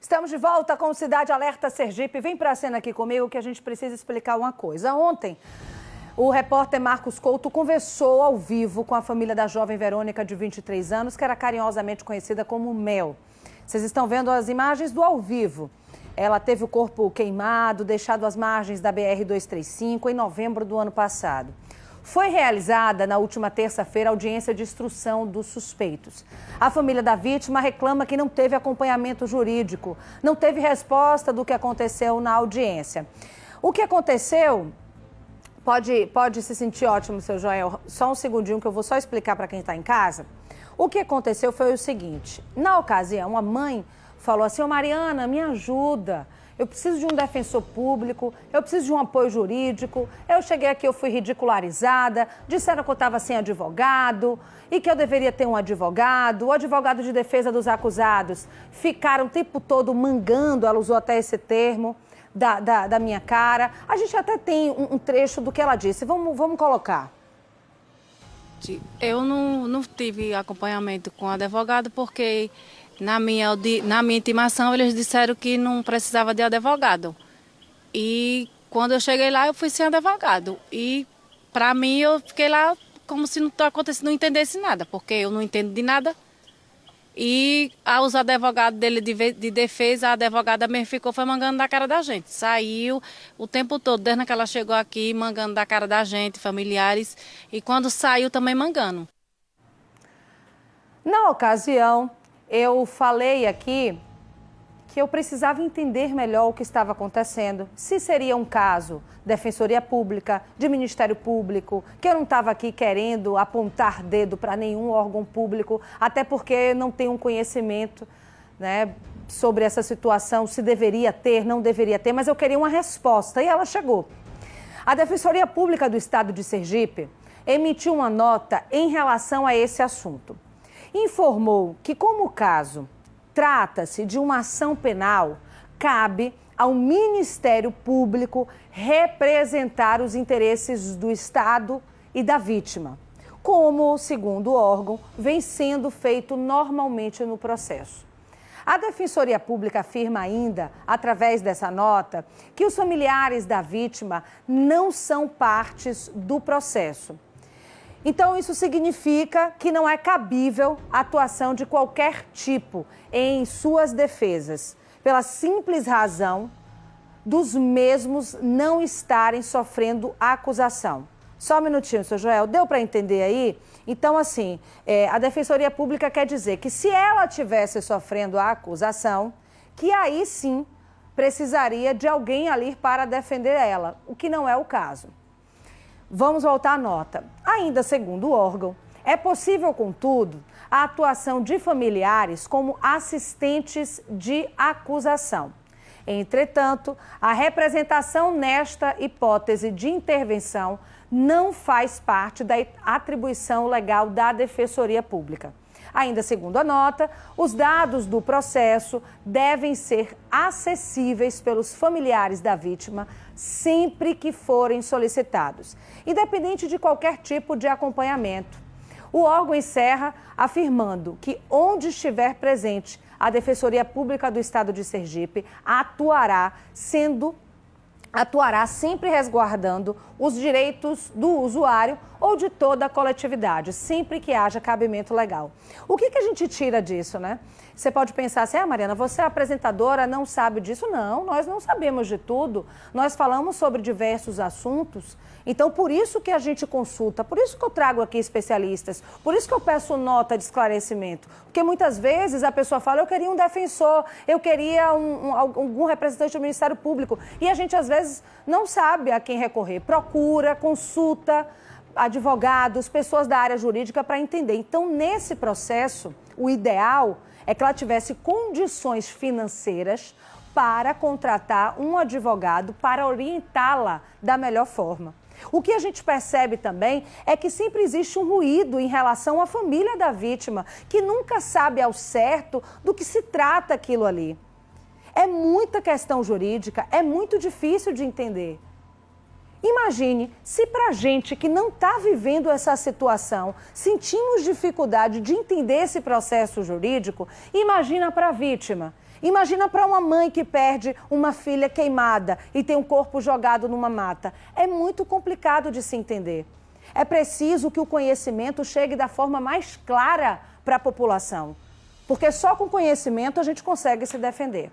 Estamos de volta com o Cidade Alerta Sergipe. Vem para a cena aqui comigo que a gente precisa explicar uma coisa. Ontem, o repórter Marcos Couto conversou ao vivo com a família da jovem Verônica, de 23 anos, que era carinhosamente conhecida como Mel. Vocês estão vendo as imagens do ao vivo. Ela teve o corpo queimado, deixado às margens da BR-235 em novembro do ano passado. Foi realizada na última terça-feira a audiência de instrução dos suspeitos. A família da vítima reclama que não teve acompanhamento jurídico, não teve resposta do que aconteceu na audiência. O que aconteceu, pode se sentir ótimo, seu Joel, só um segundinho que eu vou só explicar para quem está em casa. O que aconteceu foi o seguinte: na ocasião, a mãe falou assim: ô Mariana, me ajuda. Eu preciso de um defensor público, eu preciso de um apoio jurídico. Eu cheguei aqui, eu fui ridicularizada, disseram que eu estava sem advogado e que eu deveria ter um advogado. O advogado de defesa dos acusados ficaram o tempo todo mangando, ela usou até esse termo, da minha cara. A gente até tem um trecho do que ela disse, vamos colocar. Eu não tive acompanhamento com o advogado porque... Na minha intimação, eles disseram que não precisava de advogado. E quando eu cheguei lá, eu fui sem advogado. E, para mim, eu fiquei lá como se não entendesse nada, porque eu não entendo de nada. E os advogados dele de defesa, a advogada mesmo foi mangando da cara da gente. Saiu o tempo todo, desde que ela chegou aqui, mangando da cara da gente, familiares. E quando saiu, também mangando. Na ocasião, eu falei aqui que eu precisava entender melhor o que estava acontecendo. Se seria um caso Defensoria Pública, de Ministério Público, que eu não estava aqui querendo apontar dedo para nenhum órgão público, até porque não tenho um conhecimento, né, sobre essa situação, se deveria ter, não deveria ter, mas eu queria uma resposta e ela chegou. A Defensoria Pública do Estado de Sergipe emitiu uma nota em relação a esse assunto. Informou que, como o caso trata-se de uma ação penal, cabe ao Ministério Público representar os interesses do Estado e da vítima, como, segundo o órgão, vem sendo feito normalmente no processo. A Defensoria Pública afirma ainda, através dessa nota, que os familiares da vítima não são partes do processo. Então, isso significa que não é cabível a atuação de qualquer tipo em suas defesas, pela simples razão dos mesmos não estarem sofrendo a acusação. Só um minutinho, seu Joel, deu para entender aí? Então, assim, a Defensoria Pública quer dizer que se ela estivesse sofrendo a acusação, que aí sim precisaria de alguém ali para defender ela, o que não é o caso. Vamos voltar à nota. Ainda segundo o órgão, é possível, contudo, a atuação de familiares como assistentes de acusação. Entretanto, a representação nesta hipótese de intervenção não faz parte da atribuição legal da Defensoria Pública. Ainda segundo a nota, os dados do processo devem ser acessíveis pelos familiares da vítima sempre que forem solicitados, independente de qualquer tipo de acompanhamento. O órgão encerra afirmando que, onde estiver presente, a Defensoria Pública do Estado de Sergipe atuará sempre resguardando os direitos do usuário ou de toda a coletividade, sempre que haja cabimento legal. O que a gente tira disso, né? Você pode pensar assim: Mariana, você é apresentadora, não sabe disso? Não, nós não sabemos de tudo. Nós falamos sobre diversos assuntos. Então, por isso que a gente consulta, por isso que eu trago aqui especialistas, por isso que eu peço nota de esclarecimento. Porque muitas vezes a pessoa fala: eu queria um defensor, eu queria algum representante do Ministério Público. E a gente, às vezes, não sabe a quem recorrer. Procura, consulta advogados, pessoas da área jurídica para entender. Então, nesse processo, o ideal é que ela tivesse condições financeiras para contratar um advogado para orientá-la da melhor forma. O que a gente percebe também é que sempre existe um ruído em relação à família da vítima, que nunca sabe ao certo do que se trata aquilo ali. É muita questão jurídica, é muito difícil de entender. Imagine se para a gente que não está vivendo essa situação, sentimos dificuldade de entender esse processo jurídico, imagina para a vítima. Imagina para uma mãe que perde uma filha queimada e tem um corpo jogado numa mata. É muito complicado de se entender. É preciso que o conhecimento chegue da forma mais clara para a população, porque só com conhecimento a gente consegue se defender.